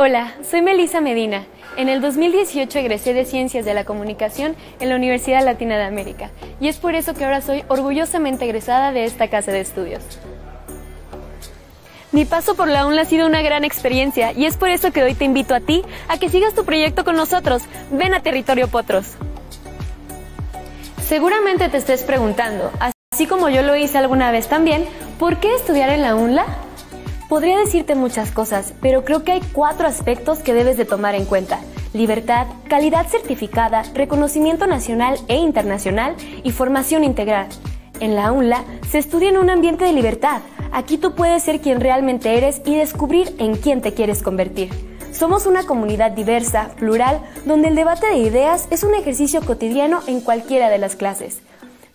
Hola, soy Melissa Medina. En el 2018 egresé de Ciencias de la Comunicación en la Universidad Latina de América y es por eso que ahora soy orgullosamente egresada de esta casa de estudios. Mi paso por la UNLA ha sido una gran experiencia y es por eso que hoy te invito a ti a que sigas tu proyecto con nosotros. Ven a Territorio Potros. Seguramente te estés preguntando, así como yo lo hice alguna vez también, ¿por qué estudiar en la UNLA? Podría decirte muchas cosas, pero creo que hay 4 aspectos que debes de tomar en cuenta: libertad, calidad certificada, reconocimiento nacional e internacional y formación integral. En la UNLA se estudia en un ambiente de libertad. Aquí tú puedes ser quien realmente eres y descubrir en quién te quieres convertir. Somos una comunidad diversa, plural, donde el debate de ideas es un ejercicio cotidiano en cualquiera de las clases.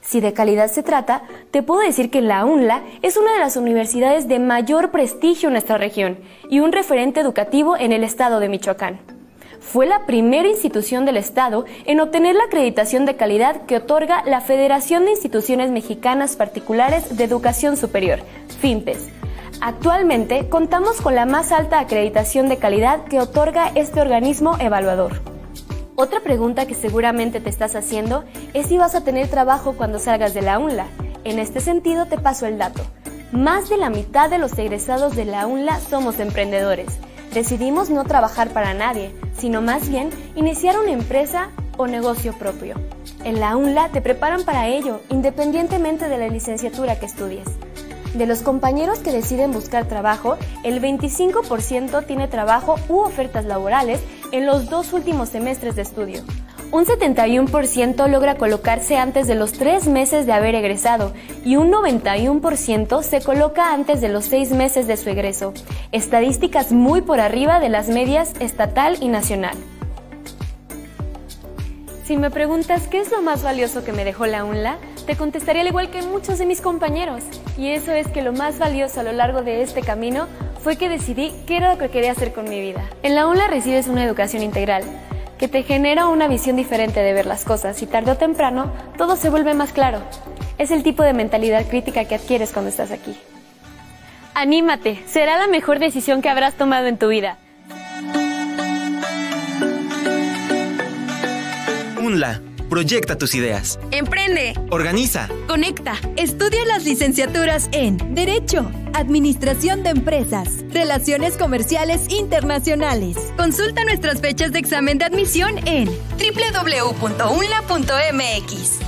Si de calidad se trata, te puedo decir que la UNLA es una de las universidades de mayor prestigio en nuestra región y un referente educativo en el estado de Michoacán. Fue la primera institución del estado en obtener la acreditación de calidad que otorga la Federación de Instituciones Mexicanas Particulares de Educación Superior, FIMPES. Actualmente contamos con la más alta acreditación de calidad que otorga este organismo evaluador. Otra pregunta que seguramente te estás haciendo es si vas a tener trabajo cuando salgas de la UNLA. En este sentido te paso el dato. Más de la mitad de los egresados de la UNLA somos emprendedores. Decidimos no trabajar para nadie, sino más bien iniciar una empresa o negocio propio. En la UNLA te preparan para ello, independientemente de la licenciatura que estudies. De los compañeros que deciden buscar trabajo, el 25% tiene trabajo u ofertas laborales en los 2 últimos semestres de estudio. Un 71% logra colocarse antes de los 3 meses de haber egresado y un 91% se coloca antes de los 6 meses de su egreso. Estadísticas muy por arriba de las medias estatal y nacional. Si me preguntas qué es lo más valioso que me dejó la UNLA, te contestaría al igual que muchos de mis compañeros. Y eso es que lo más valioso a lo largo de este camino fue que decidí qué era lo que quería hacer con mi vida. En la UNLA recibes una educación integral, que te genera una visión diferente de ver las cosas y tarde o temprano todo se vuelve más claro. Es el tipo de mentalidad crítica que adquieres cuando estás aquí. ¡Anímate! Será la mejor decisión que habrás tomado en tu vida. UNLA, proyecta tus ideas. Emprende. Organiza. Conecta. Estudia las licenciaturas en Derecho, Administración de Empresas, Relaciones Comerciales Internacionales. Consulta nuestras fechas de examen de admisión en www.unla.mx.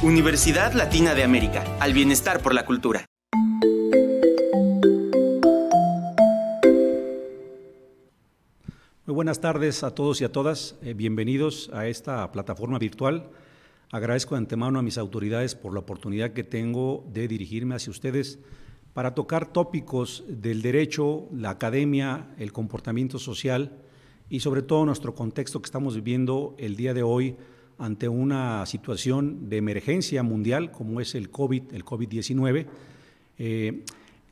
Universidad Latina de América, al bienestar por la cultura. Muy buenas tardes a todos y a todas. Bienvenidos a esta plataforma virtual. Agradezco de antemano a mis autoridades por la oportunidad que tengo de dirigirme hacia ustedes para tocar tópicos del derecho, la academia, el comportamiento social y sobre todo nuestro contexto que estamos viviendo el día de hoy ante una situación de emergencia mundial como es el COVID-19.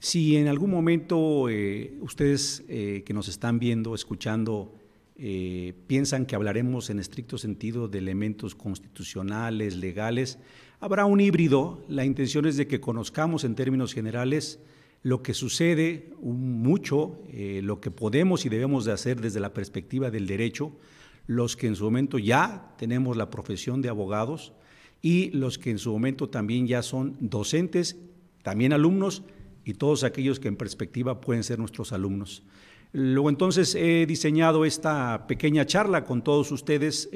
Si en algún momento ustedes que nos están viendo, escuchando, piensan que hablaremos en estricto sentido de elementos constitucionales, legales, habrá un híbrido. La intención es de que conozcamos en términos generales lo que sucede mucho, lo que podemos y debemos de hacer desde la perspectiva del derecho, los que en su momento ya tenemos la profesión de abogados y los que en su momento también ya son docentes, también alumnos, y todos aquellos que en perspectiva pueden ser nuestros alumnos. Luego entonces he diseñado esta pequeña charla con todos ustedes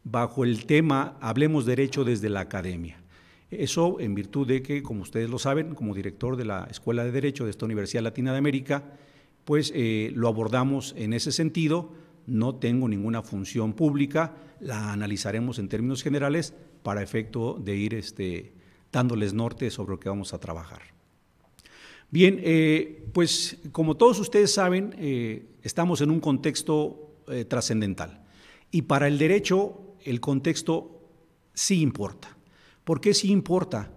bajo el tema Hablemos Derecho desde la Academia. Eso en virtud de que, como ustedes lo saben, como director de la Escuela de Derecho de esta Universidad Latina de América, pues lo abordamos en ese sentido. No tengo ninguna función pública, la analizaremos en términos generales para efecto de ir dándoles norte sobre lo que vamos a trabajar. Bien, pues como todos ustedes saben, estamos en un contexto trascendental y para el derecho el contexto sí importa. ¿Por qué sí importa?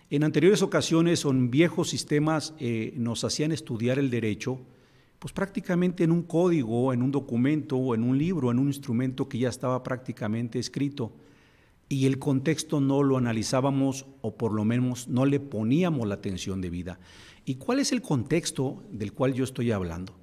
En anteriores ocasiones o en viejos sistemas nos hacían estudiar el derecho pues prácticamente en un código, en un documento, o en un libro, en un instrumento que ya estaba prácticamente escrito y el contexto no lo analizábamos o por lo menos no le poníamos la atención debida. ¿Y cuál es el contexto del cual yo estoy hablando?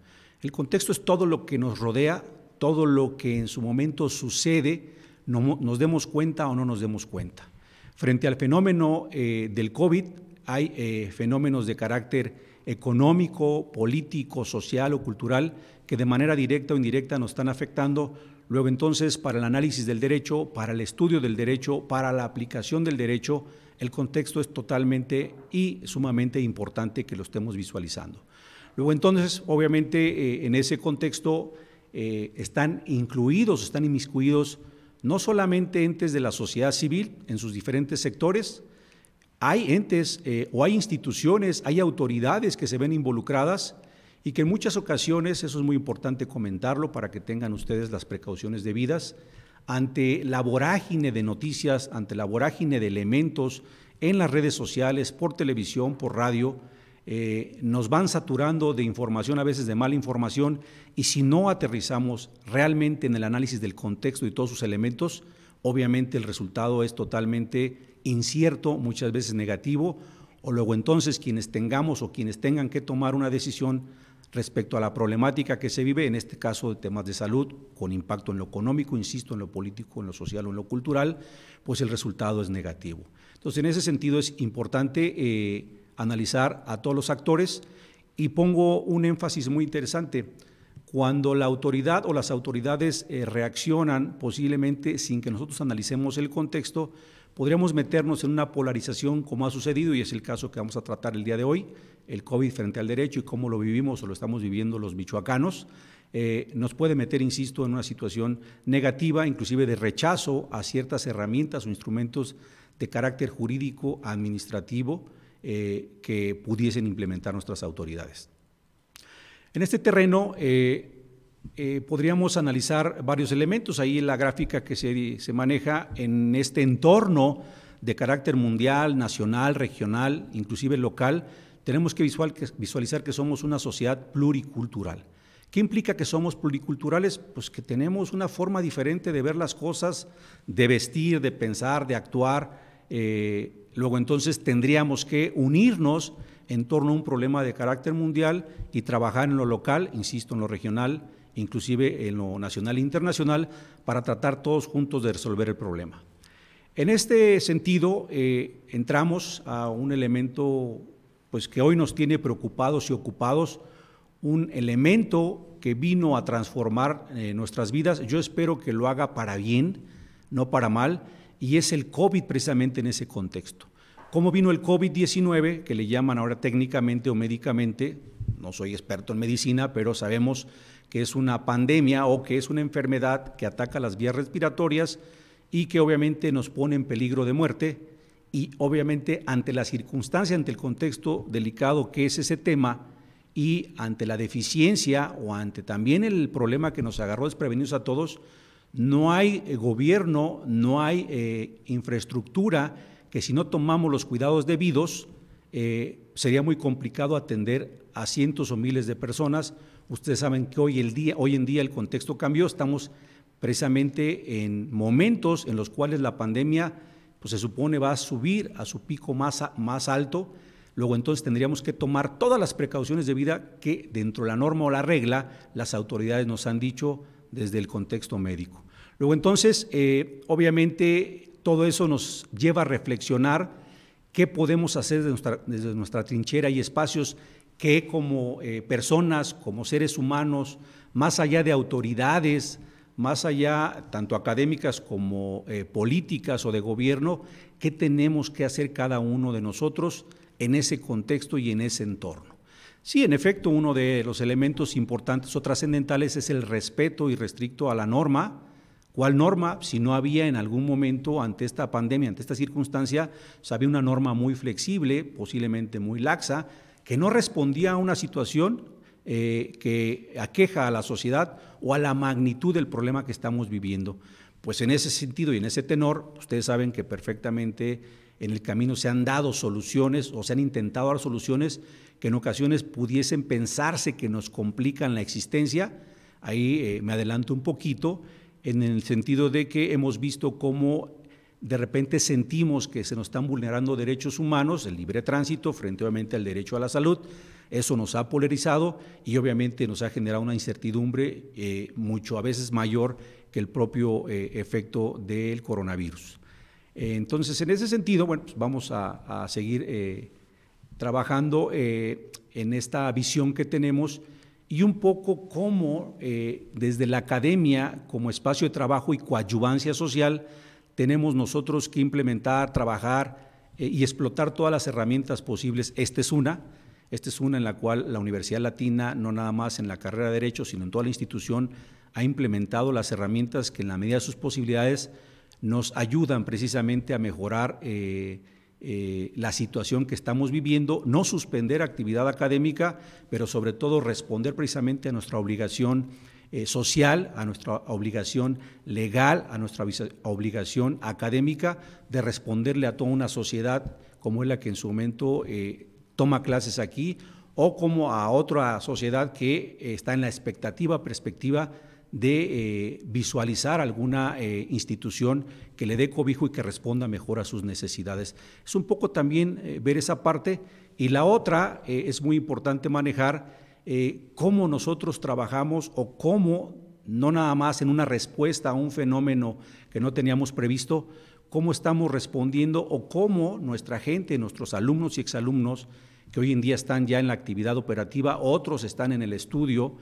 El contexto es todo lo que nos rodea, todo lo que en su momento sucede, nos demos cuenta o no nos demos cuenta. Frente al fenómeno del COVID, hay fenómenos de carácter económico, político, social o cultural que de manera directa o indirecta nos están afectando. Luego entonces, para el análisis del derecho, para el estudio del derecho, para la aplicación del derecho, el contexto es totalmente y sumamente importante que lo estemos visualizando. Luego entonces, obviamente, en ese contexto están incluidos, están inmiscuidos no solamente entes de la sociedad civil en sus diferentes sectores, hay entes o hay instituciones, hay autoridades que se ven involucradas y que en muchas ocasiones, eso es muy importante comentarlo para que tengan ustedes las precauciones debidas, ante la vorágine de noticias, ante la vorágine de elementos en las redes sociales, por televisión, por radio, nos van saturando de información, a veces de mala información, y si no aterrizamos realmente en el análisis del contexto y todos sus elementos, obviamente el resultado es totalmente incierto, muchas veces negativo, o luego entonces quienes tengamos o quienes tengan que tomar una decisión respecto a la problemática que se vive, en este caso de temas de salud, con impacto en lo económico, insisto, en lo político, en lo social o en lo cultural, pues el resultado es negativo. Entonces, en ese sentido es importante analizar a todos los actores y pongo un énfasis muy interesante. Cuando la autoridad o las autoridades reaccionan posiblemente sin que nosotros analicemos el contexto, podríamos meternos en una polarización como ha sucedido y es el caso que vamos a tratar el día de hoy, el COVID frente al derecho y cómo lo vivimos o lo estamos viviendo los michoacanos. Nos puede meter, insisto, en una situación negativa, inclusive de rechazo a ciertas herramientas o instrumentos de carácter jurídico, administrativo, que pudiesen implementar nuestras autoridades. En este terreno podríamos analizar varios elementos. Ahí en la gráfica que se maneja en este entorno de carácter mundial, nacional, regional, inclusive local, tenemos que visualizar que somos una sociedad pluricultural. ¿Qué implica que somos pluriculturales? Pues que tenemos una forma diferente de ver las cosas, de vestir, de pensar, de actuar. Luego entonces tendríamos que unirnos en torno a un problema de carácter mundial y trabajar en lo local, insisto, en lo regional, inclusive en lo nacional e internacional, para tratar todos juntos de resolver el problema. En este sentido, entramos a un elemento pues, que hoy nos tiene preocupados y ocupados, un elemento que vino a transformar nuestras vidas. Yo espero que lo haga para bien, no para mal, y es el COVID precisamente en ese contexto. ¿Cómo vino el COVID-19, que le llaman ahora técnicamente o médicamente? No soy experto en medicina, pero sabemos que es una pandemia o que es una enfermedad que ataca las vías respiratorias y que obviamente nos pone en peligro de muerte y obviamente ante la circunstancia, ante el contexto delicado que es ese tema y ante la deficiencia o ante también el problema que nos agarró desprevenidos a todos, no hay gobierno, no hay infraestructura que si no tomamos los cuidados debidos, sería muy complicado atender a cientos o miles de personas. Ustedes saben que hoy en día el contexto cambió, estamos precisamente en momentos en los cuales la pandemia pues, se supone va a subir a su pico más alto. Luego entonces tendríamos que tomar todas las precauciones de vida que dentro de la norma o la regla las autoridades nos han dicho desde el contexto médico. Luego entonces, obviamente, todo eso nos lleva a reflexionar qué podemos hacer desde nuestra trinchera y espacios que como personas, como seres humanos, más allá de autoridades, más allá tanto académicas como políticas o de gobierno, qué tenemos que hacer cada uno de nosotros en ese contexto y en ese entorno. Sí, en efecto, uno de los elementos importantes o trascendentales es el respeto irrestricto a la norma. ¿Cuál norma? Si no había en algún momento ante esta pandemia, ante esta circunstancia, había una norma muy flexible, posiblemente muy laxa, que no respondía a una situación que aqueja a la sociedad o a la magnitud del problema que estamos viviendo. Pues en ese sentido y en ese tenor, ustedes saben que perfectamente en el camino se han dado soluciones o se han intentado dar soluciones que en ocasiones pudiesen pensarse que nos complican la existencia. Ahí me adelanto un poquito, en el sentido de que hemos visto cómo de repente sentimos que se nos están vulnerando derechos humanos, el libre tránsito frente obviamente al derecho a la salud, Eso nos ha polarizado y obviamente nos ha generado una incertidumbre mucho a veces mayor que el propio efecto del coronavirus. Entonces, en ese sentido, bueno, pues vamos a seguir trabajando en esta visión que tenemos y un poco cómo desde la academia, como espacio de trabajo y coadyuvancia social, tenemos nosotros que implementar, trabajar y explotar todas las herramientas posibles. Esta es una en la cual la Universidad Latina, no nada más en la carrera de Derecho, sino en toda la institución, ha implementado las herramientas que en la medida de sus posibilidades nos ayudan precisamente a mejorar la situación que estamos viviendo, no suspender actividad académica, pero sobre todo responder precisamente a nuestra obligación social, a nuestra obligación legal, a nuestra obligación académica de responderle a toda una sociedad como es la que en su momento toma clases aquí, o como a otra sociedad que está en la perspectiva de visualizar alguna institución que le dé cobijo y que responda mejor a sus necesidades. Es un poco también ver esa parte, y la otra es muy importante manejar cómo nosotros trabajamos o cómo, no nada más en una respuesta a un fenómeno que no teníamos previsto, cómo estamos respondiendo o cómo nuestra gente, nuestros alumnos y exalumnos, que hoy en día están ya en la actividad operativa, otros están en el estudio.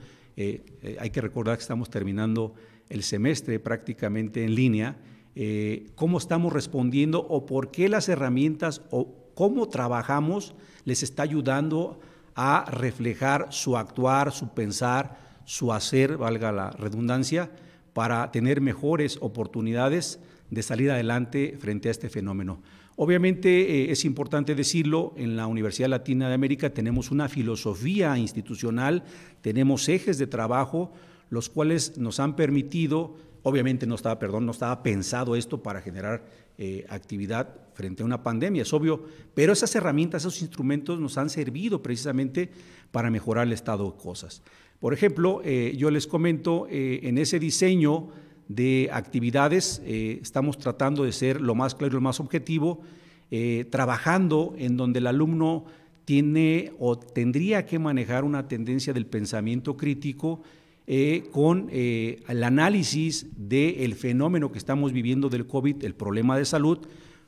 Hay que recordar que estamos terminando el semestre prácticamente en línea, cómo estamos respondiendo o por qué las herramientas o cómo trabajamos les está ayudando a reflejar su actuar, su pensar, su hacer, valga la redundancia, para tener mejores oportunidades de salir adelante frente a este fenómeno. Obviamente es importante decirlo, en la Universidad Latina de América tenemos una filosofía institucional, tenemos ejes de trabajo, los cuales nos han permitido, obviamente no estaba pensado esto para generar actividad frente a una pandemia, es obvio, pero esas herramientas, esos instrumentos nos han servido precisamente para mejorar el estado de cosas. Por ejemplo, yo les comento, en ese diseño de actividades estamos tratando de ser lo más claro y lo más objetivo, trabajando en donde el alumno tiene o tendría que manejar una tendencia del pensamiento crítico con el análisis del fenómeno que estamos viviendo del COVID, el problema de salud,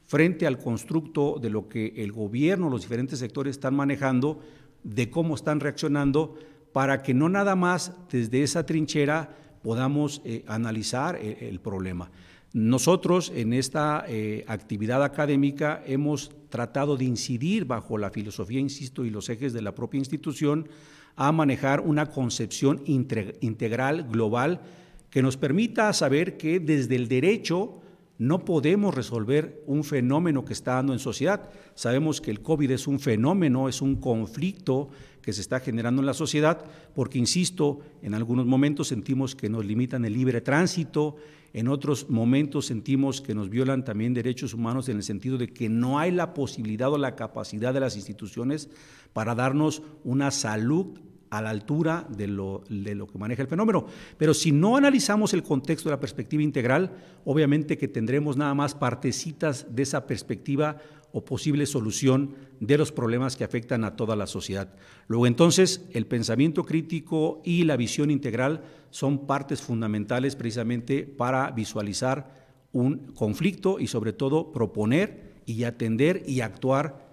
frente al constructo de lo que el gobierno, los diferentes sectores están manejando, de cómo están reaccionando, para que no nada más desde esa trinchera podamos analizar el problema. Nosotros en esta actividad académica hemos tratado de incidir bajo la filosofía, insisto, y los ejes de la propia institución a manejar una concepción integral, global, que nos permita saber que desde el derecho no podemos resolver un fenómeno que está dando en sociedad. Sabemos que el COVID es un fenómeno, es un conflicto que se está generando en la sociedad, porque, insisto, en algunos momentos sentimos que nos limitan el libre tránsito, en otros momentos sentimos que nos violan también derechos humanos en el sentido de que no hay la posibilidad o la capacidad de las instituciones para darnos una salud a la altura de lo que maneja el fenómeno. Pero si no analizamos el contexto de la perspectiva integral, obviamente que tendremos nada más partecitas de esa perspectiva o posible solución de los problemas que afectan a toda la sociedad. Luego, entonces, el pensamiento crítico y la visión integral son partes fundamentales precisamente para visualizar un conflicto y, sobre todo, proponer y atender y actuar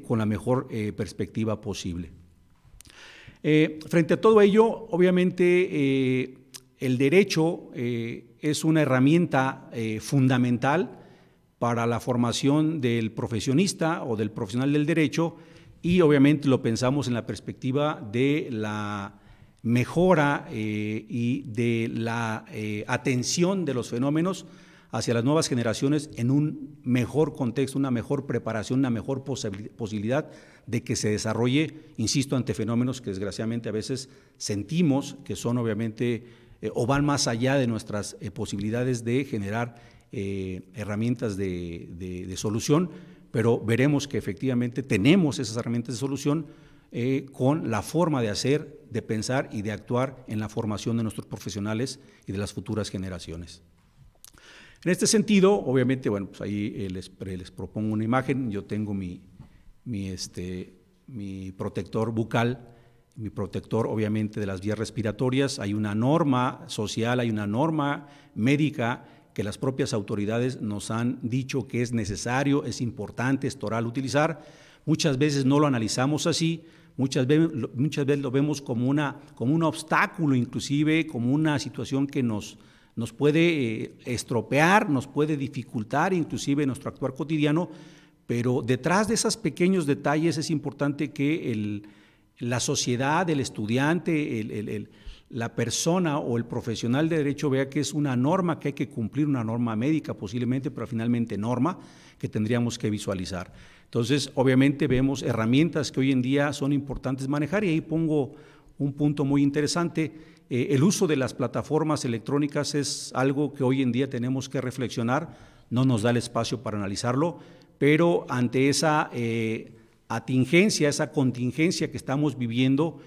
con la mejor perspectiva posible. Frente a todo ello, obviamente, el derecho es una herramienta fundamental para la formación del profesionista o del profesional del derecho, y obviamente lo pensamos en la perspectiva de la mejora y de la atención de los fenómenos hacia las nuevas generaciones en un mejor contexto, una mejor preparación, una mejor posibilidad de que se desarrolle, insisto, ante fenómenos que desgraciadamente a veces sentimos que son obviamente o van más allá de nuestras posibilidades de generar herramientas de solución, pero veremos que efectivamente tenemos esas herramientas de solución con la forma de hacer, de pensar y de actuar en la formación de nuestros profesionales y de las futuras generaciones. En este sentido, obviamente, bueno, pues ahí les propongo una imagen. Yo tengo mi protector bucal mi protector obviamente de las vías respiratorias. Hay una norma social, hay una norma médica que las propias autoridades nos han dicho que es necesario, es importante, es toral utilizar. Muchas veces no lo analizamos así, muchas veces lo vemos como un obstáculo, inclusive como una situación que nos puede estropear, nos puede dificultar inclusive nuestro actuar cotidiano, pero detrás de esos pequeños detalles es importante que la sociedad, el estudiante, la persona o el profesional de derecho vea que es una norma que hay que cumplir, una norma médica posiblemente, pero finalmente norma que tendríamos que visualizar. Entonces, obviamente vemos herramientas que hoy en día son importantes manejar, y ahí pongo un punto muy interesante. El uso de las plataformas electrónicas es algo que hoy en día tenemos que reflexionar, no nos da el espacio para analizarlo, pero ante esa atingencia, esa contingencia que estamos viviendo,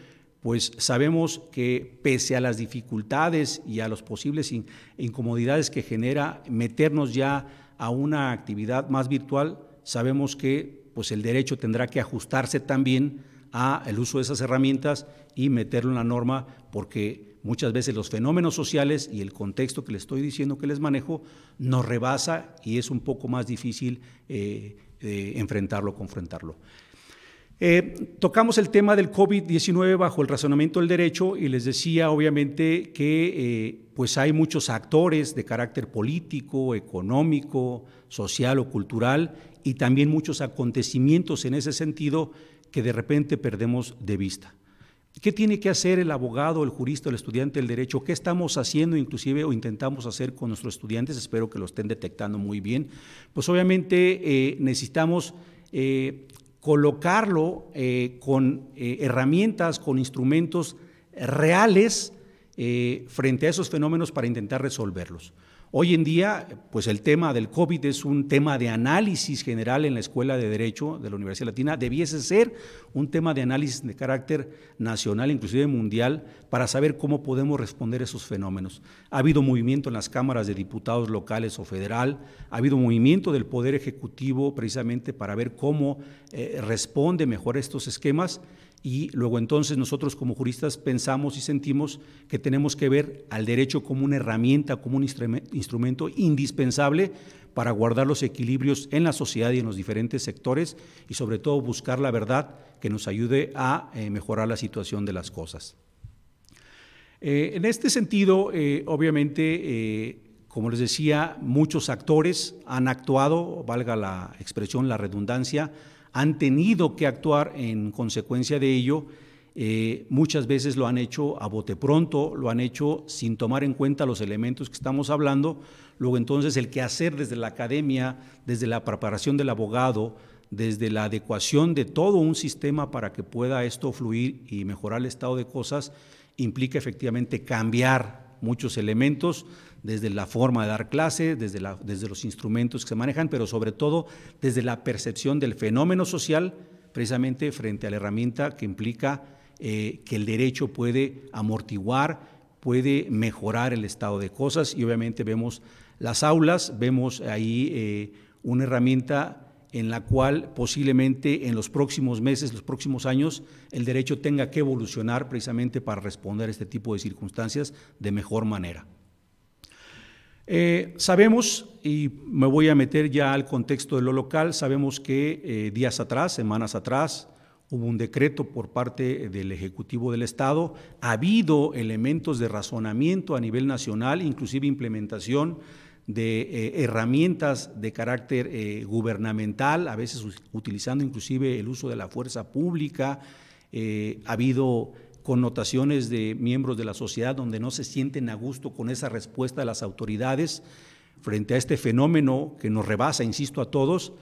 pues sabemos que pese a las dificultades y a los posibles incomodidades que genera meternos ya a una actividad más virtual, sabemos que pues el derecho tendrá que ajustarse también al uso de esas herramientas y meterlo en la norma, porque muchas veces los fenómenos sociales y el contexto que les estoy diciendo que les manejo nos rebasa y es un poco más difícil enfrentarlo, confrontarlo. Tocamos el tema del COVID-19 bajo el razonamiento del derecho y les decía obviamente que pues hay muchos actores de carácter político, económico, social o cultural y también muchos acontecimientos en ese sentido que de repente perdemos de vista. ¿Qué tiene que hacer el abogado, el jurista, el estudiante del derecho? ¿Qué estamos haciendo inclusive o intentamos hacer con nuestros estudiantes? Espero que lo estén detectando muy bien. Pues obviamente necesitamos colocarlo con herramientas, con instrumentos reales frente a esos fenómenos para intentar resolverlos. Hoy en día, pues el tema del COVID es un tema de análisis general en la Escuela de Derecho de la Universidad Latina, debiese ser un tema de análisis de carácter nacional, inclusive mundial, para saber cómo podemos responder a esos fenómenos. Ha habido movimiento en las cámaras de diputados locales o federal, ha habido movimiento del Poder Ejecutivo precisamente para ver cómo responde mejor a estos esquemas. Y luego entonces nosotros como juristas pensamos y sentimos que tenemos que ver al derecho como una herramienta, como un instrumento indispensable para guardar los equilibrios en la sociedad y en los diferentes sectores y sobre todo buscar la verdad que nos ayude a mejorar la situación de las cosas. En este sentido, obviamente, como les decía, muchos actores han actuado, valga la expresión, la redundancia, han tenido que actuar en consecuencia de ello. Muchas veces lo han hecho a bote pronto, lo han hecho sin tomar en cuenta los elementos que estamos hablando. Luego entonces el quehacer desde la academia, desde la preparación del abogado, desde la adecuación de todo un sistema para que pueda esto fluir y mejorar el estado de cosas, implica efectivamente cambiar muchos elementos, desde la forma de dar clase, desde los instrumentos que se manejan, pero sobre todo desde la percepción del fenómeno social, precisamente frente a la herramienta que implica que el derecho puede amortiguar, puede mejorar el estado de cosas y obviamente vemos las aulas, vemos ahí una herramienta en la cual posiblemente en los próximos meses, los próximos años, el derecho tenga que evolucionar precisamente para responder a este tipo de circunstancias de mejor manera. Sabemos, y me voy a meter ya al contexto de lo local, sabemos que días atrás, semanas atrás, hubo un decreto por parte del Ejecutivo del Estado, ha habido elementos de razonamiento a nivel nacional, inclusive implementación de herramientas de carácter gubernamental, a veces utilizando inclusive el uso de la fuerza pública, ha habido connotaciones de miembros de la sociedad donde no se sienten a gusto con esa respuesta de las autoridades frente a este fenómeno que nos rebasa, insisto, a todos.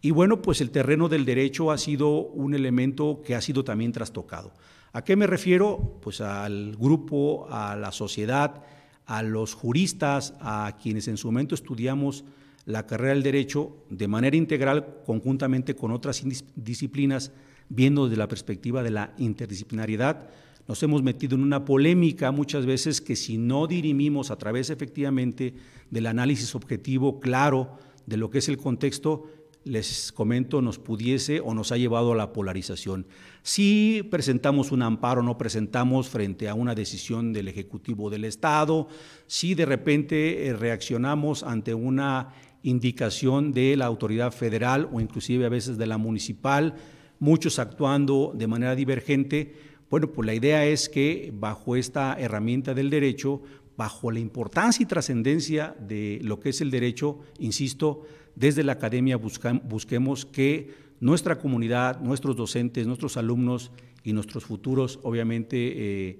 Y bueno, pues el terreno del derecho ha sido un elemento que ha sido también trastocado. ¿A qué me refiero? Pues al grupo, a la sociedad, a los juristas, a quienes en su momento estudiamos la carrera del derecho de manera integral, conjuntamente con otras disciplinas, viendo desde la perspectiva de la interdisciplinariedad. Nos hemos metido en una polémica muchas veces que si no dirimimos a través efectivamente del análisis objetivo claro de lo que es el contexto, les comento, nos pudiese o nos ha llevado a la polarización. Si presentamos un amparo, no presentamos frente a una decisión del Ejecutivo del Estado, si de repente reaccionamos ante una indicación de la autoridad federal o inclusive a veces de la municipal, muchos actuando de manera divergente. Bueno, pues la idea es que bajo esta herramienta del derecho, bajo la importancia y trascendencia de lo que es el derecho, insisto, desde la academia busquemos que nuestra comunidad, nuestros docentes, nuestros alumnos y nuestros futuros, obviamente,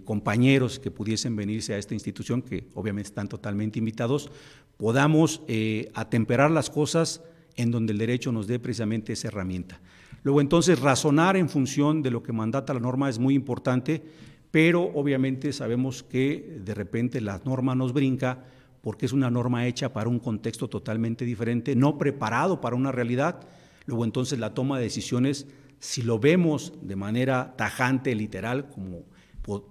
compañeros que pudiesen venirse a esta institución, que obviamente están totalmente invitados, podamos atemperar las cosas en donde el derecho nos dé precisamente esa herramienta. Luego, entonces, razonar en función de lo que mandata la norma es muy importante, pero obviamente sabemos que de repente la norma nos brinca porque es una norma hecha para un contexto totalmente diferente, no preparado para una realidad. Luego, entonces, la toma de decisiones, si lo vemos de manera tajante, literal, como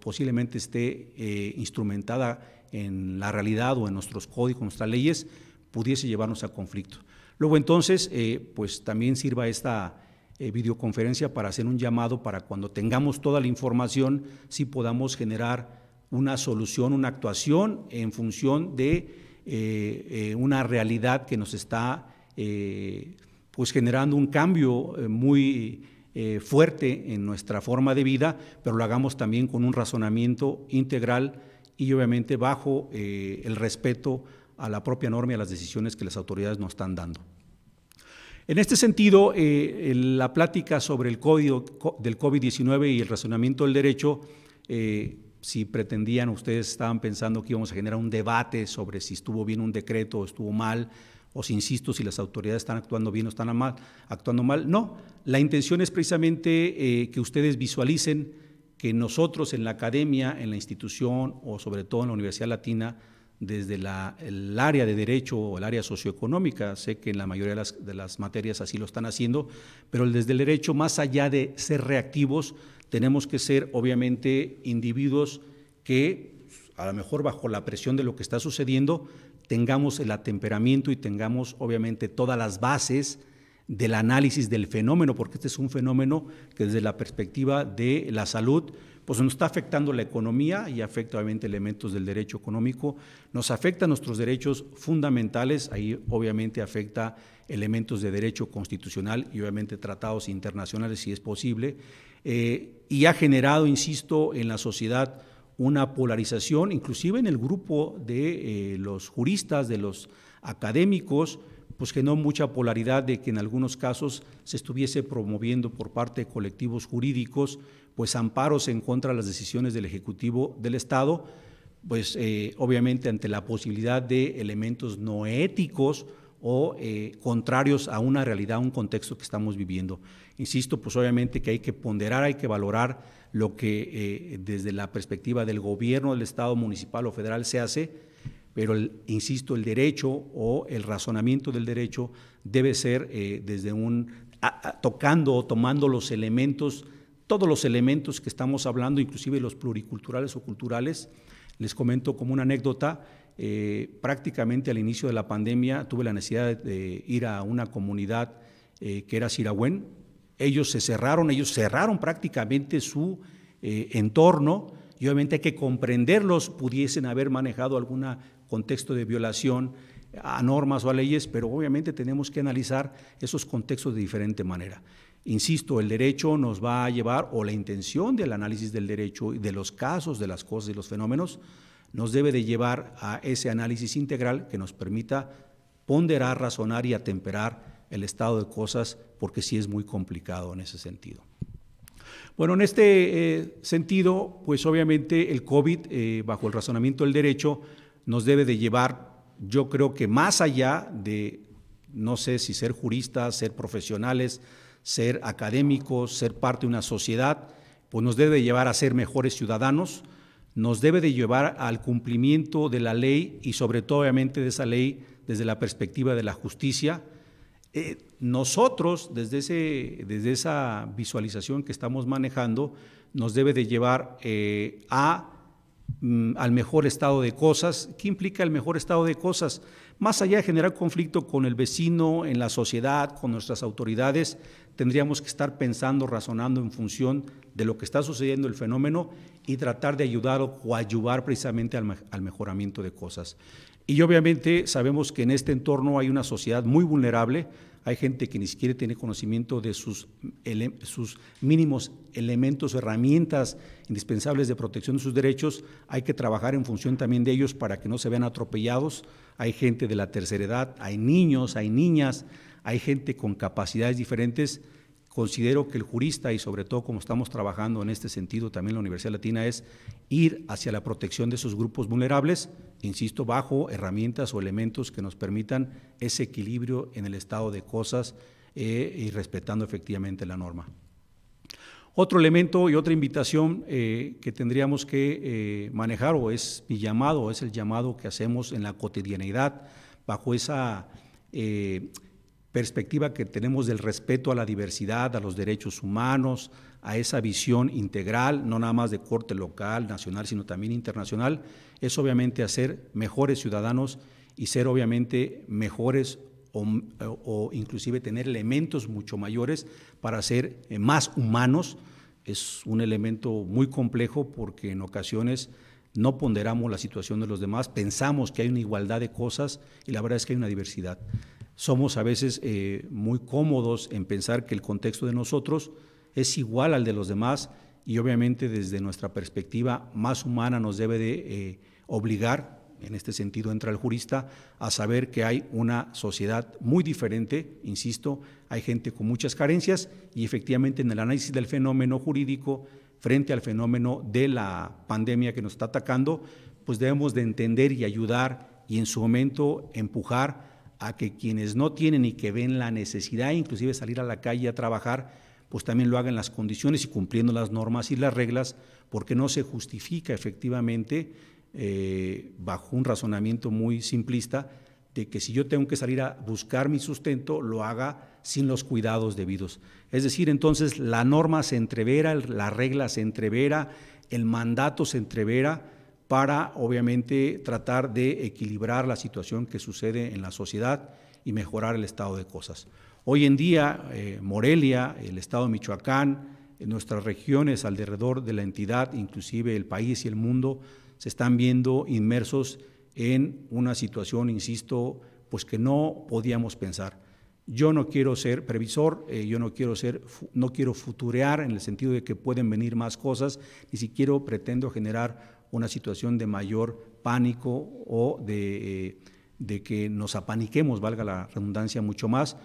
posiblemente esté instrumentada en la realidad o en nuestros códigos, nuestras leyes, pudiese llevarnos a conflicto. Luego, entonces, pues también sirva esta videoconferencia para hacer un llamado para cuando tengamos toda la información, sí podamos generar una solución, una actuación en función de una realidad que nos está pues generando un cambio muy fuerte en nuestra forma de vida, pero lo hagamos también con un razonamiento integral y obviamente bajo el respeto a la propia norma y a las decisiones que las autoridades nos están dando. En este sentido, la plática sobre el código del COVID-19 y el razonamiento del derecho, si pretendían, ustedes estaban pensando que íbamos a generar un debate sobre si estuvo bien un decreto o estuvo mal, o si, insisto, si las autoridades están actuando bien o están actuando mal. No, la intención es precisamente que ustedes visualicen que nosotros en la academia, en la institución o sobre todo en la Universidad Latina, desde el área de derecho o el área socioeconómica, sé que en la mayoría de las materias así lo están haciendo, pero desde el derecho, más allá de ser reactivos, tenemos que ser obviamente individuos que a lo mejor bajo la presión de lo que está sucediendo tengamos el atemperamiento y tengamos obviamente todas las bases del análisis del fenómeno, porque este es un fenómeno que desde la perspectiva de la salud pues nos está afectando la economía y afecta obviamente elementos del derecho económico, nos afecta nuestros derechos fundamentales, ahí obviamente afecta elementos de derecho constitucional y obviamente tratados internacionales si es posible, y ha generado, insisto, en la sociedad una polarización, inclusive en el grupo de los juristas, de los académicos, pues generó mucha polaridad de que en algunos casos se estuviese promoviendo por parte de colectivos jurídicos pues amparos en contra de las decisiones del Ejecutivo del Estado, pues obviamente ante la posibilidad de elementos no éticos o contrarios a una realidad, a un contexto que estamos viviendo. Insisto, pues obviamente que hay que ponderar, hay que valorar lo que desde la perspectiva del gobierno del Estado municipal o federal se hace, pero insisto, el derecho o el razonamiento del derecho debe ser desde tocando o tomando los elementos, todos los elementos que estamos hablando, inclusive los pluriculturales o culturales. Les comento como una anécdota, prácticamente al inicio de la pandemia tuve la necesidad de ir a una comunidad que era Sirahuén. Ellos cerraron prácticamente su entorno y obviamente hay que comprenderlos, pudiesen haber manejado algún contexto de violación a normas o a leyes, pero obviamente tenemos que analizar esos contextos de diferente manera. Insisto, el derecho nos va a llevar, o la intención del análisis del derecho y de los casos, de las cosas y los fenómenos, nos debe de llevar a ese análisis integral que nos permita ponderar, razonar y atemperar el estado de cosas, porque sí es muy complicado en ese sentido. Bueno, en este sentido, pues obviamente el COVID, bajo el razonamiento del derecho, nos debe de llevar, yo creo que más allá de, no sé si ser juristas, ser profesionales, ser académicos, ser parte de una sociedad, pues nos debe de llevar a ser mejores ciudadanos, nos debe de llevar al cumplimiento de la ley y sobre todo obviamente de esa ley desde la perspectiva de la justicia. Nosotros, desde esa visualización que estamos manejando, nos debe de llevar a al mejor estado de cosas. ¿Qué implica el mejor estado de cosas? Más allá de generar conflicto con el vecino, en la sociedad, con nuestras autoridades, tendríamos que estar pensando, razonando en función de lo que está sucediendo el fenómeno y tratar de ayudar o coadyuvar precisamente al mejoramiento de cosas. Y obviamente sabemos que en este entorno hay una sociedad muy vulnerable, hay gente que ni siquiera tiene conocimiento de sus mínimos elementos, herramientas indispensables de protección de sus derechos. Hay que trabajar en función también de ellos para que no se vean atropellados. Hay gente de la tercera edad, hay niños, hay niñas, hay gente con capacidades diferentes. Considero que el jurista, y sobre todo como estamos trabajando en este sentido también en la Universidad Latina, es ir hacia la protección de esos grupos vulnerables, insisto, bajo herramientas o elementos que nos permitan ese equilibrio en el estado de cosas y respetando efectivamente la norma. Otro elemento y otra invitación que tendríamos que manejar, o es mi llamado, o es el llamado que hacemos en la cotidianidad, bajo esa perspectiva que tenemos del respeto a la diversidad, a los derechos humanos, a esa visión integral, no nada más de corte local, nacional, sino también internacional, es obviamente hacer mejores ciudadanos y ser obviamente mejores o inclusive tener elementos mucho mayores para ser más humanos. Es un elemento muy complejo porque en ocasiones no ponderamos la situación de los demás, pensamos que hay una igualdad de cosas y la verdad es que hay una diversidad. Somos a veces muy cómodos en pensar que el contexto de nosotros es igual al de los demás y obviamente desde nuestra perspectiva más humana nos debe de obligar, en este sentido entra el jurista, a saber que hay una sociedad muy diferente, insisto, hay gente con muchas carencias y efectivamente en el análisis del fenómeno jurídico frente al fenómeno de la pandemia que nos está atacando, pues debemos de entender y ayudar y en su momento empujar a que quienes no tienen y que ven la necesidad, inclusive salir a la calle a trabajar, pues también lo hagan en las condiciones y cumpliendo las normas y las reglas, porque no se justifica efectivamente, bajo un razonamiento muy simplista, de que si yo tengo que salir a buscar mi sustento, lo haga sin los cuidados debidos. Es decir, entonces la norma se entrevera, la regla se entrevera, el mandato se entrevera, para obviamente tratar de equilibrar la situación que sucede en la sociedad y mejorar el estado de cosas. Hoy en día, Morelia, el estado de Michoacán, en nuestras regiones alrededor de la entidad, inclusive el país y el mundo, se están viendo inmersos en una situación, insisto, pues que no podíamos pensar. Yo no quiero ser previsor, yo no quiero futurear en el sentido de que pueden venir más cosas, ni siquiera pretendo generar una situación de mayor pánico o de que nos apaniquemos, valga la redundancia, mucho más,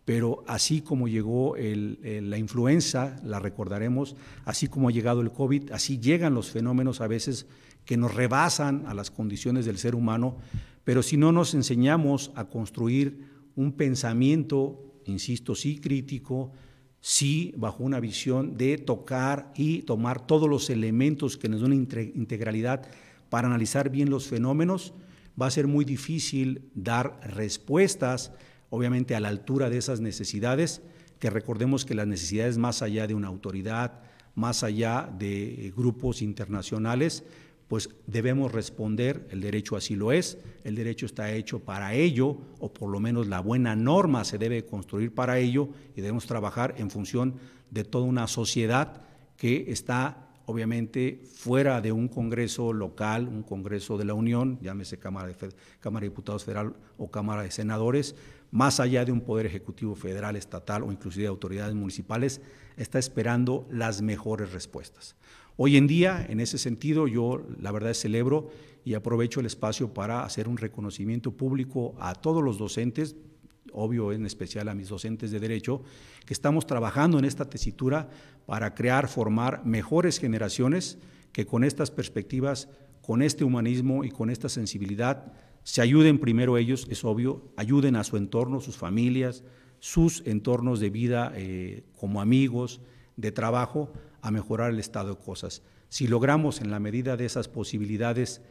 pero así como llegó la influenza, la recordaremos, así como ha llegado el COVID, así llegan los fenómenos a veces que nos rebasan a las condiciones del ser humano, pero si no nos enseñamos a construir un pensamiento, insisto, sí crítico, sí bajo una visión de tocar y tomar todos los elementos que nos den una integralidad para analizar bien los fenómenos, va a ser muy difícil dar respuestas, obviamente a la altura de esas necesidades, que recordemos que las necesidades más allá de una autoridad, más allá de grupos internacionales, pues debemos responder, el derecho así lo es, el derecho está hecho para ello, o por lo menos la buena norma se debe construir para ello, y debemos trabajar en función de toda una sociedad que está obviamente fuera de un congreso local, un congreso de la Unión, llámese Cámara de Diputados Federal o Cámara de Senadores, más allá de un poder ejecutivo federal, estatal o inclusive de autoridades municipales, está esperando las mejores respuestas. Hoy en día, en ese sentido, yo la verdad celebro y aprovecho el espacio para hacer un reconocimiento público a todos los docentes, obvio en especial a mis docentes de Derecho, que estamos trabajando en esta tesitura para crear, formar mejores generaciones que con estas perspectivas, con este humanismo y con esta sensibilidad, se ayuden primero ellos, es obvio, ayuden a su entorno, sus familias, sus entornos de vida como amigos, de trabajo, a mejorar el estado de cosas. Si logramos en la medida de esas posibilidades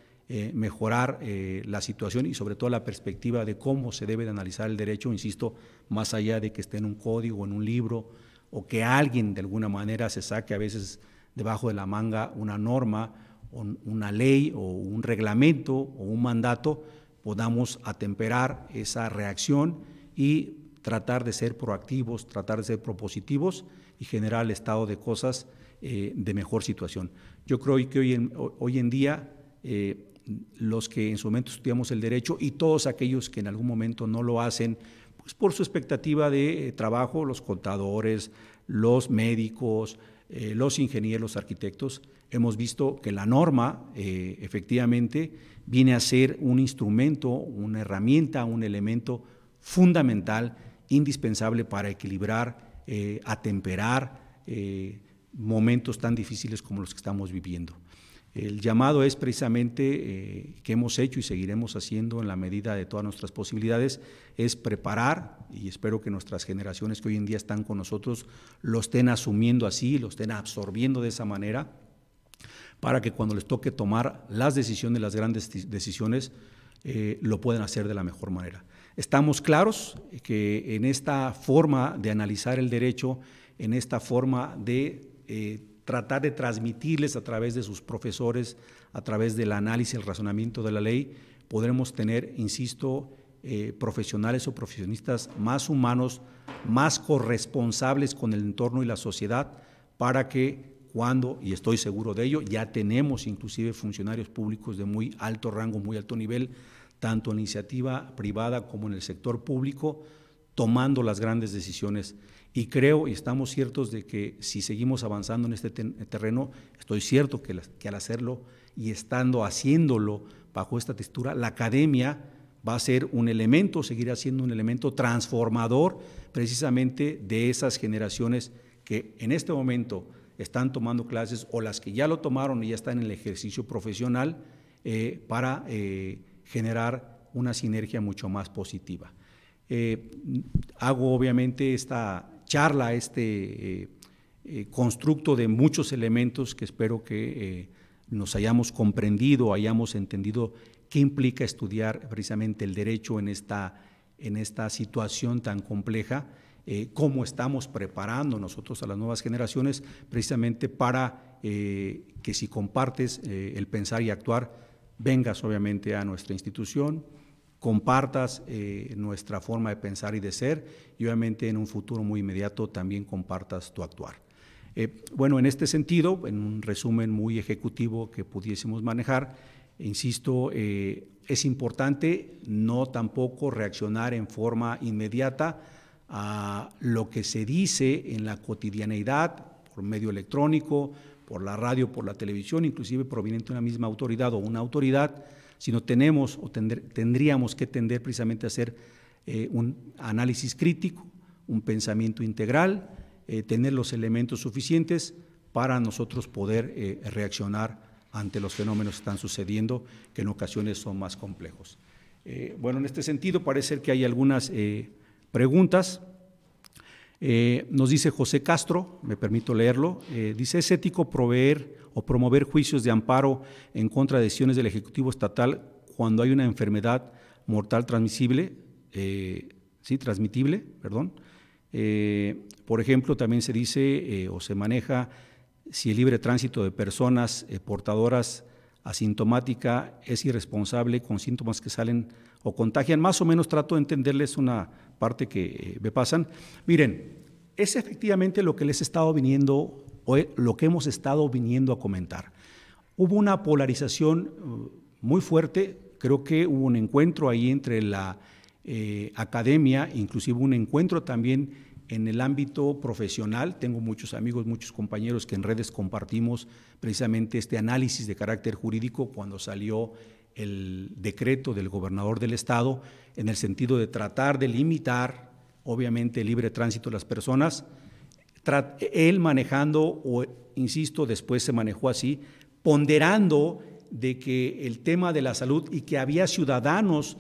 mejorar la situación y sobre todo la perspectiva de cómo se debe de analizar el derecho, insisto, más allá de que esté en un código, en un libro, o que alguien de alguna manera se saque a veces debajo de la manga una norma una ley o un reglamento o un mandato, podamos atemperar esa reacción y tratar de ser proactivos, tratar de ser propositivos y generar el estado de cosas de mejor situación. Yo creo que hoy en día los que en su momento estudiamos el derecho y todos aquellos que en algún momento no lo hacen, pues por su expectativa de trabajo, los contadores, los médicos, los ingenieros, los arquitectos, hemos visto que la norma efectivamente viene a ser un instrumento, una herramienta, un elemento fundamental, indispensable para equilibrar, atemperar momentos tan difíciles como los que estamos viviendo. El llamado es precisamente, que hemos hecho y seguiremos haciendo en la medida de todas nuestras posibilidades, es preparar, y espero que nuestras generaciones que hoy en día están con nosotros lo estén asumiendo así, lo estén absorbiendo de esa manera, para que cuando les toque tomar las decisiones, las grandes decisiones, lo puedan hacer de la mejor manera. Estamos claros que en esta forma de analizar el derecho, en esta forma de tratar de transmitirles a través de sus profesores, a través del análisis, el razonamiento de la ley, podremos tener, insisto, profesionales o profesionistas más humanos, más corresponsables con el entorno y la sociedad, para que cuando, y estoy seguro de ello, ya tenemos inclusive funcionarios públicos de muy alto rango, muy alto nivel, tanto en iniciativa privada como en el sector público, tomando las grandes decisiones. Y creo y estamos ciertos de que si seguimos avanzando en este terreno, estoy cierto que al hacerlo y haciéndolo bajo esta textura, la academia va a ser un elemento, seguirá siendo un elemento transformador precisamente de esas generaciones que en este momento están tomando clases o las que ya lo tomaron y ya están en el ejercicio profesional para generar una sinergia mucho más positiva. Hago obviamente esta charla, constructo de muchos elementos que espero que nos hayamos comprendido, hayamos entendido qué implica estudiar precisamente el derecho en esta situación tan compleja, cómo estamos preparando nosotros a las nuevas generaciones precisamente para que si compartes el pensar y actuar, vengas obviamente a nuestra institución, compartas nuestra forma de pensar y de ser y obviamente en un futuro muy inmediato también compartas tu actuar. Bueno, en este sentido, en un resumen muy ejecutivo que pudiésemos manejar, insisto, es importante no tampoco reaccionar en forma inmediata a lo que se dice en la cotidianeidad por medio electrónico, por la radio, por la televisión, inclusive proveniente de una misma autoridad o una autoridad, sino tenemos o tendríamos que tender precisamente a hacer un análisis crítico, un pensamiento integral, tener los elementos suficientes para nosotros poder reaccionar ante los fenómenos que están sucediendo, que en ocasiones son más complejos. Bueno, en este sentido parece ser que hay algunas preguntas. Nos dice José Castro, me permito leerlo, dice: ¿es ético proveer o promover juicios de amparo en contra de decisiones del Ejecutivo Estatal cuando hay una enfermedad mortal transmitible? Por ejemplo, también se dice o se maneja si el libre tránsito de personas portadoras asintomática es irresponsable con síntomas que salen o contagian. Más o menos trato de entenderles una parte que me pasan. Miren, es efectivamente lo que les he estado viniendo, o lo que hemos estado viniendo a comentar. Hubo una polarización muy fuerte, creo que hubo un encuentro ahí entre la academia, inclusive un encuentro también en el ámbito profesional. Tengo muchos amigos, muchos compañeros que en redes compartimos precisamente este análisis de carácter jurídico cuando salió el decreto del gobernador del estado en el sentido de tratar de limitar obviamente el libre tránsito de las personas, él manejando, o insisto, después se manejó así, ponderando de que el tema de la salud y que había ciudadanos,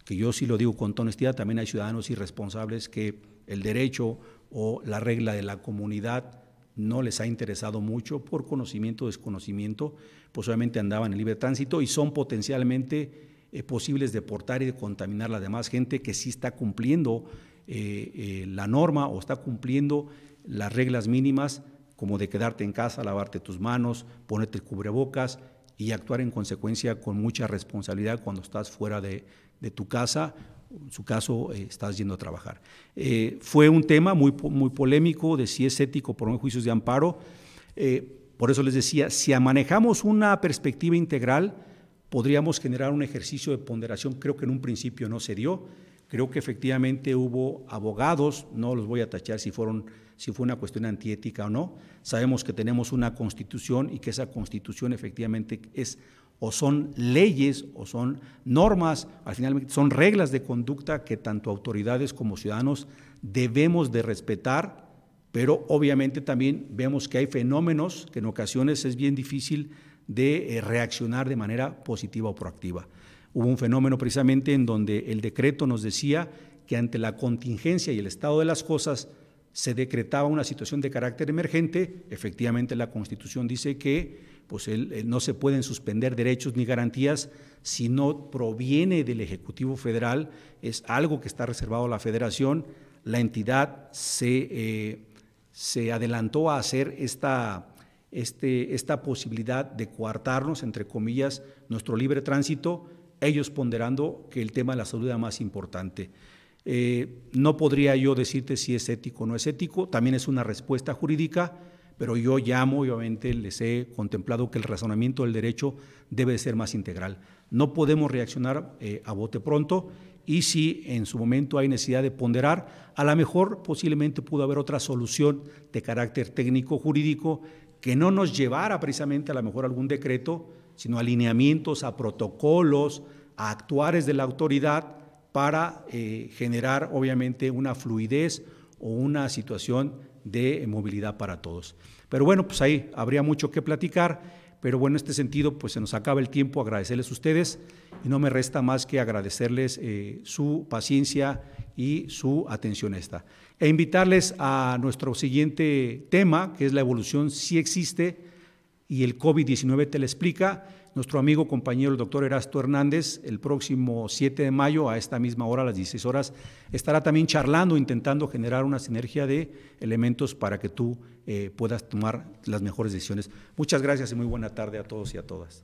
que yo sí lo digo con toda honestidad, también hay ciudadanos irresponsables que el derecho o la regla de la comunidad no les ha interesado mucho por conocimiento o desconocimiento, pues obviamente andaban en libre tránsito y son potencialmente posibles de portar y de contaminar a la demás gente que sí está cumpliendo la norma o está cumpliendo las reglas mínimas como de quedarte en casa, lavarte tus manos, ponerte el cubrebocas y actuar en consecuencia con mucha responsabilidad cuando estás fuera de tu casa, en su caso estás yendo a trabajar. Fue un tema muy polémico de si es ético por juicios de amparo. Por eso les decía, si manejamos una perspectiva integral, podríamos generar un ejercicio de ponderación. Creo que en un principio no se dio. Creo que efectivamente hubo abogados, no los voy a tachar si fue una cuestión antiética o no. Sabemos que tenemos una Constitución y que esa Constitución efectivamente o son leyes o son normas, al final son reglas de conducta que tanto autoridades como ciudadanos debemos de respetar, pero obviamente también vemos que hay fenómenos que en ocasiones es bien difícil de reaccionar de manera positiva o proactiva. Hubo un fenómeno precisamente en donde el decreto nos decía que ante la contingencia y el estado de las cosas se decretaba una situación de carácter emergente. Efectivamente la Constitución dice que pues, no se pueden suspender derechos ni garantías si no proviene del Ejecutivo Federal, es algo que está reservado a la Federación. La entidad se adelantó a hacer esta posibilidad de coartarnos, entre comillas, nuestro libre tránsito, ellos ponderando que el tema de la salud era más importante. No podría yo decirte si es ético o no es ético, también es una respuesta jurídica, pero yo obviamente les he contemplado que el razonamiento del derecho debe ser más integral. No podemos reaccionar a bote pronto, y si en su momento hay necesidad de ponderar, a lo mejor posiblemente pudo haber otra solución de carácter técnico jurídico que no nos llevara precisamente a lo mejor a algún decreto, sino a alineamientos, a protocolos, a actuares de la autoridad para generar obviamente una fluidez o una situación de movilidad para todos. Pero bueno, pues ahí habría mucho que platicar, pero bueno, en este sentido pues se nos acaba el tiempo, agradecerles a ustedes y no me resta más que agradecerles su paciencia y su atención a esta. E invitarles a nuestro siguiente tema, que es la evolución sí existe y el COVID-19 te la explica. Nuestro amigo, compañero, el doctor Erasto Hernández, el próximo 7 de mayo, a esta misma hora, a las 16 horas, estará también charlando, intentando generar una sinergia de elementos para que tú puedas tomar las mejores decisiones. Muchas gracias y muy buena tarde a todos y a todas.